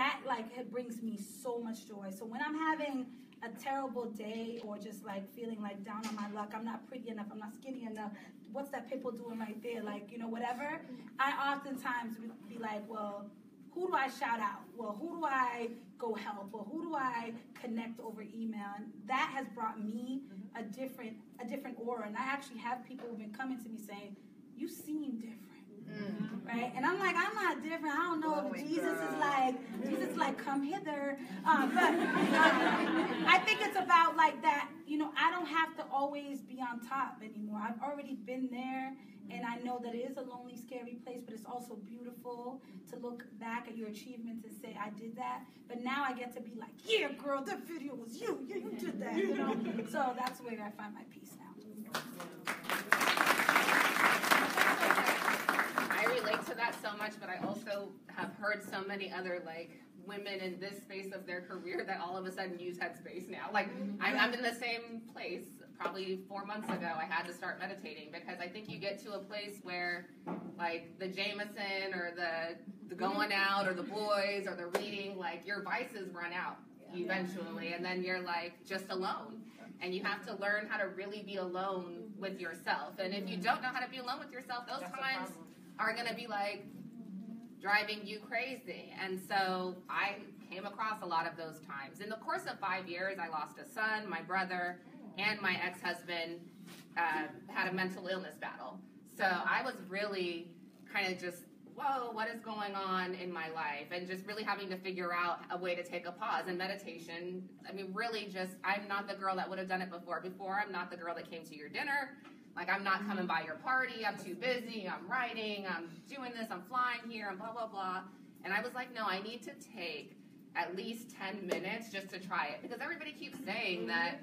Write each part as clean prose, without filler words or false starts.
that like it brings me so much joy. So when I'm having a terrible day or just like feeling like down on my luck, I'm not pretty enough, I'm not skinny enough, what's that pimple doing right there, like, you know, whatever, I oftentimes would be like, well, who do I shout out? Well, who do I go help? Or who do I connect over email? And that has brought me a different aura. And I actually have people who've been coming to me saying, you seem different. Right? And I'm like, I'm not different. I don't know if Jesus is like, come hither. But I think it's about like that, you know, I don't have to always be on top anymore. I've already been there, and I know that it is a lonely, scary place, but it's also beautiful to look back at your achievements and say, I did that. But now I get to be like, yeah, girl, that video was you. Yeah, you did that, you know? So that's where I find my peace now. I relate to that so much, but I also have heard so many other like women in this space of their career that all of a sudden use Headspace now. Like I'm in the same place. Probably 4 months ago, I had to start meditating because I think you get to a place where like the Jameson or the going out or the boys or the reading, like your vices run out eventually, and then you're like just alone. And you have to learn how to really be alone with yourself. And if you don't know how to be alone with yourself, those times are going to be like driving you crazy. And so I came across a lot of those times. In the course of 5 years, I lost a son, my brother, and my ex-husband had a mental illness battle. So I was really kind of just, whoa, what is going on in my life? And just really having to figure out a way to take a pause. And meditation, I mean, really just, I'm not the girl that would have done it before. Before, I'm not the girl that came to your dinner. Like, I'm not coming by your party. I'm too busy. I'm writing. I'm doing this. I'm flying here and blah, blah, blah. And I was like, no, I need to take at least 10 minutes just to try it. Because everybody keeps saying that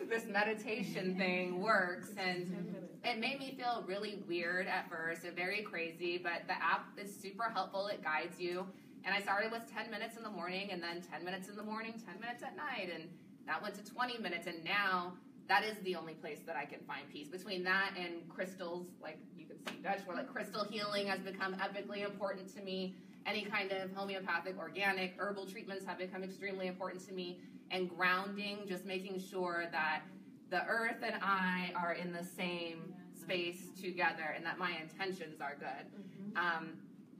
this meditation thing works. And it made me feel really weird at first and very crazy. But the app is super helpful. It guides you. And I started with 10 minutes in the morning, and then 10 minutes in the morning, 10 minutes at night. And that went to 20 minutes. And now that is the only place that I can find peace. Between that and crystals, like you can see Dutch, where like crystal healing has become epically important to me. Any kind of homeopathic, organic, herbal treatments have become extremely important to me. And grounding, just making sure that the earth and I are in the same space together and that my intentions are good.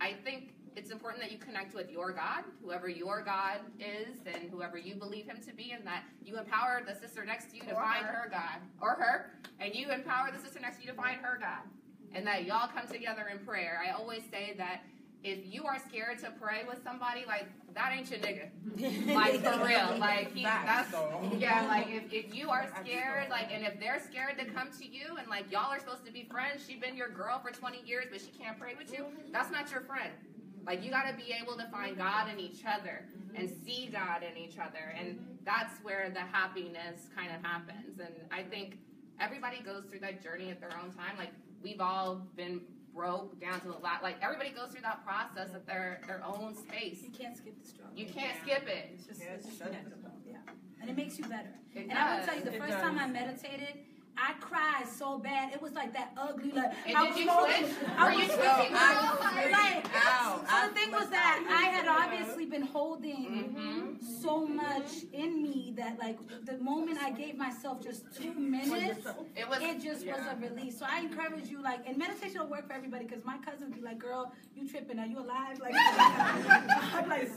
I think it's important that you connect with your God, whoever your God is and whoever you believe him to be, and that you empower the sister next to you to find her God, or her, and you empower the sister next to you to find her God, and that y'all come together in prayer. I always say that if you are scared to pray with somebody, like, that ain't your nigga. Like, for real. Like, like, if you are scared, like, and if they're scared to come to you, and, like, y'all are supposed to be friends, she's been your girl for 20 years, but she can't pray with you, that's not your friend. Like, you got to be able to find God in each other and see God in each other. And that's where the happiness kind of happens. And I think everybody goes through that journey at their own time. Like, we've all been broke down to the last. Like, everybody goes through that process at their own space. You can't skip the struggle. You can't skip it. It's just and it makes you better. And I will tell you, the first time I meditated, I cried so bad. It was like that ugly, like, and I did you twitch? Were you twitching? So the thing was that I had obviously been holding so much in me that, like, the moment I gave myself just 2 minutes, it just was a release. So I encourage you, like, and meditation will work for everybody, because my cousins be like, girl, you tripping, are you alive? Like, I'm like,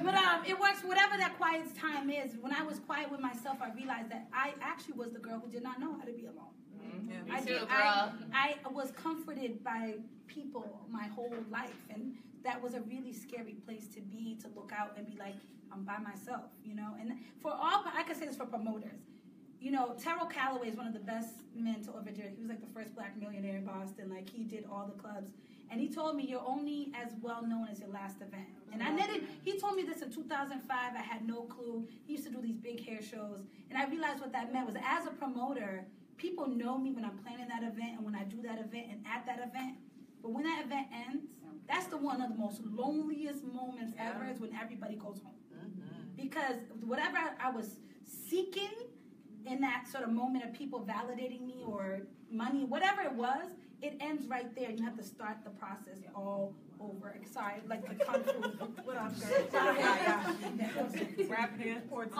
but it works, whatever that quiet time is. When I was quiet with myself, I realized that I actually was the girl who did not know how to be alone. I was comforted by people my whole life, and that was a really scary place to be, to look out and be like, I'm by myself, you know. And for all, I can say this for promoters, you know, Terrell Calloway is one of the best men to ever do it. He was like the first black millionaire in Boston. Like, he did all the clubs. And he told me, you're only as well known as your last event. And he told me this in 2005. I had no clue. He used to do these big hair shows. And I realized what that meant was, as a promoter, people know me when I'm planning that event and when I do that event and at that event. But when that event ends, that's one of the most loneliest moments ever, is when everybody goes home. Because whatever I was seeking in that sort of moment of people validating me or money, whatever it was, it ends right there. You have to start the process all over. Sorry, like the conflict. What up, girl? Yeah. Rap hands towards.